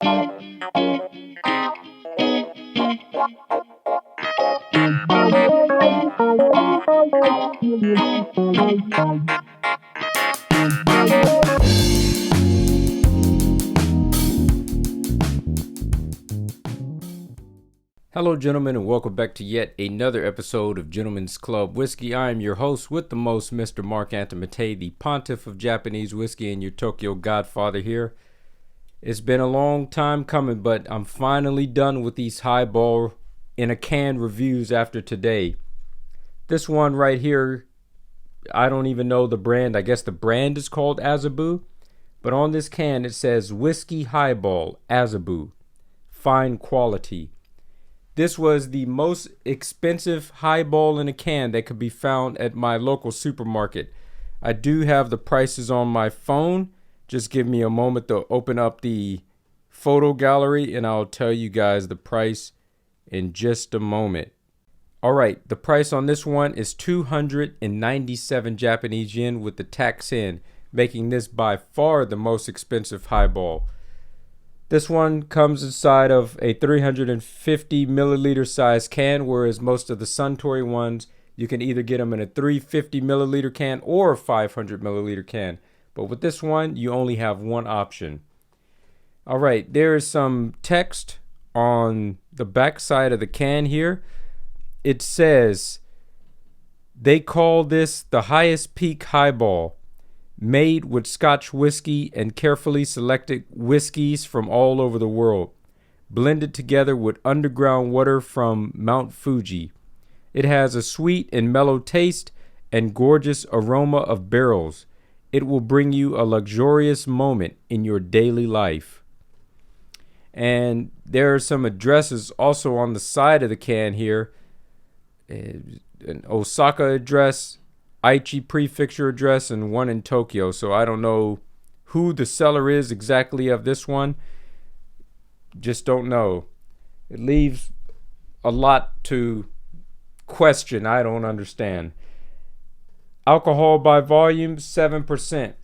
Hello, gentlemen, and welcome back to yet another episode of Gentlemen's Club Whiskey. I am your host with the most, Mr. Mark Antomate, the pontiff of Japanese whiskey and your Tokyo godfather here. It's been a long time coming, but I'm finally done with these highball in a can reviews after today. This one right here, I don't even know the brand. I guess the brand is called Azabu, but on this can it says Whisky Highball, Azabu, fine quality. This was the most expensive highball in a can that could be found at my local supermarket. I do have the prices on my phone. Just give me a moment to open up the photo gallery and I'll tell you guys the price in just a moment. All right, the price on this one is 297 Japanese yen with the tax in, making this by far the most expensive highball. This one comes inside of a 350 milliliter size can, whereas most of the Suntory ones, you can either get them in a 350 milliliter can or a 500 milliliter can. But with this one, you only have one option. All right, there is some text on the back side of the can here. It says, they call this the highest peak highball, made with Scotch whiskey and carefully selected whiskeys from all over the world, blended together with underground water from Mount Fuji. It has a sweet and mellow taste and gorgeous aroma of barrels. It will bring you a luxurious moment in your daily life. And there are some addresses also on the side of the can here. An Osaka address, Aichi prefecture address, and one in Tokyo. So I don't know who the seller is exactly of this one. Just don't know. It leaves a lot to question. I don't understand. Alcohol by volume, 7%.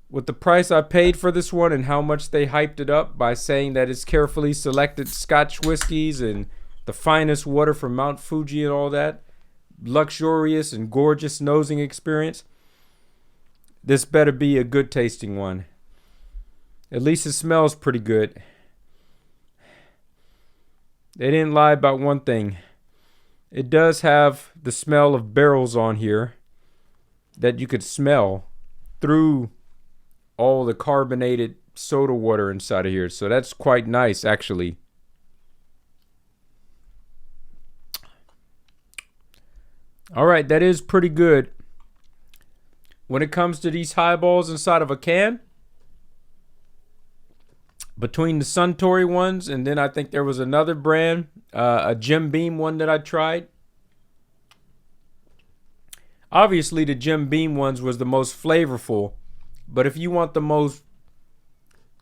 With the price I paid for this one and how much they hyped it up by saying that it's carefully selected Scotch whiskeys and the finest water from Mount Fuji and all that, luxurious and gorgeous nosing experience, this better be a good tasting one. At least it smells pretty good. They didn't lie about one thing. It does have the smell of barrels on here that you could smell through all the carbonated soda water inside of here. So that's quite nice, actually. All right, that is pretty good. When it comes to these highballs inside of a can, between the Suntory ones and then I think there was another brand, a Jim Beam one that I tried. Obviously, the Jim Beam ones was the most flavorful, but if you want the most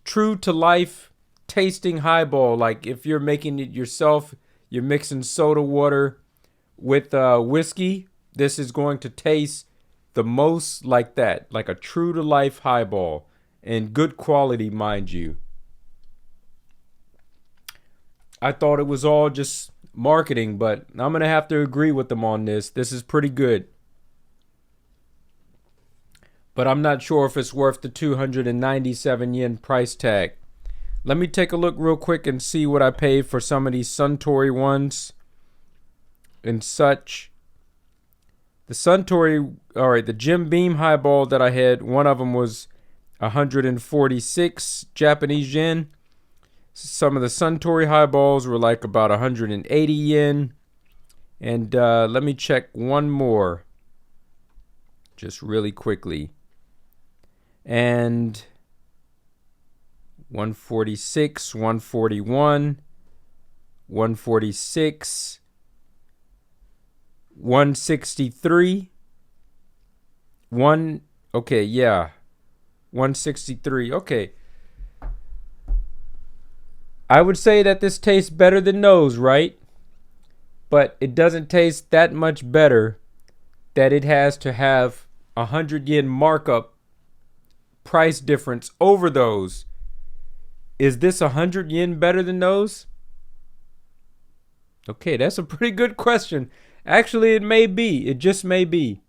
true to life tasting highball, like if you're making it yourself, you're mixing soda water with whiskey, this is going to taste the most like that, like a true to life highball, and good quality, mind you. I thought it was all just marketing, but I'm gonna have to agree with them on this. This is pretty good, but I'm not sure if it's worth the 297 yen price tag. Let me take a look real quick and see what I paid for some of these Suntory ones and such. The Suntory, all right, the Jim Beam highball that I had, one of them was 146 Japanese yen. Some of the Suntory highballs were like about 180 yen. And let me check one more just really quickly. And 146, 141, 146, 163, 163. Okay. I would say that this tastes better than those, right? But it doesn't taste that much better that it has to have 100 yen markup price difference over those Is this 100 yen better than those? Okay, that's a pretty good question. Actually, it may be. It just may be.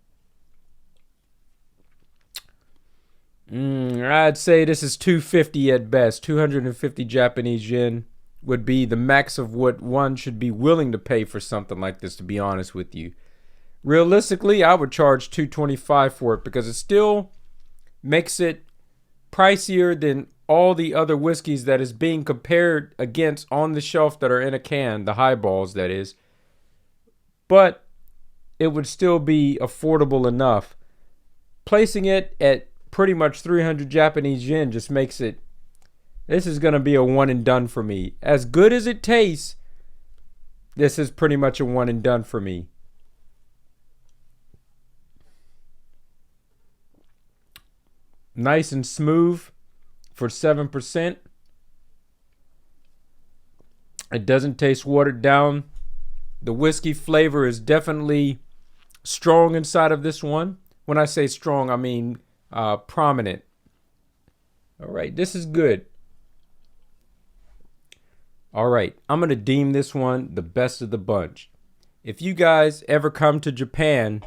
I'd say this is 250 at best. 250 Japanese yen would be the max of what one should be willing to pay for something like this, to be honest with you. Realistically, I would charge 225 for it because it still makes it pricier than all the other whiskeys that is being compared against on the shelf that are in a can, the highballs that is. But it would still be affordable enough. Placing it at pretty much 300 Japanese yen just makes it, this is going to be a one and done for me. As good as it tastes, this is pretty much a one and done for me. Nice and smooth for 7%. It doesn't taste watered down. The whiskey flavor is definitely strong inside of this one. When I say strong, I mean prominent. All right, this is good. All right, I'm going to deem this one the best of the bunch. If you guys ever come to Japan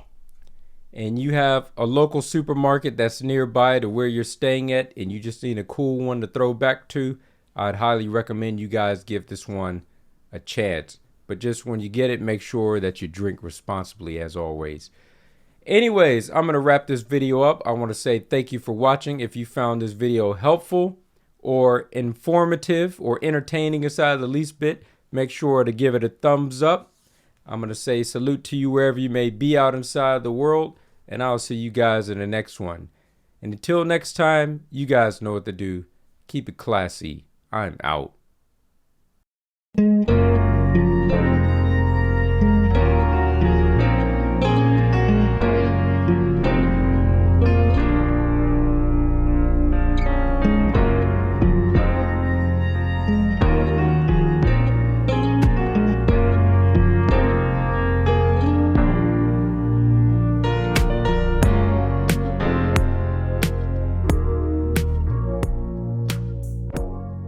and you have a local supermarket that's nearby to where you're staying at and you just need a cool one to throw back to, I'd highly recommend you guys give this one a chance. But just when you get it, make sure that you drink responsibly as always. Anyways, I'm going to wrap this video up. I want to say thank you for watching. If you found this video helpful or informative or entertaining aside the least bit, make sure to give it a thumbs up. I'm going to say salute to you wherever you may be out inside the world, and I'll see you guys in the next one. And until next time, you guys know what to do. Keep it classy. I'm out.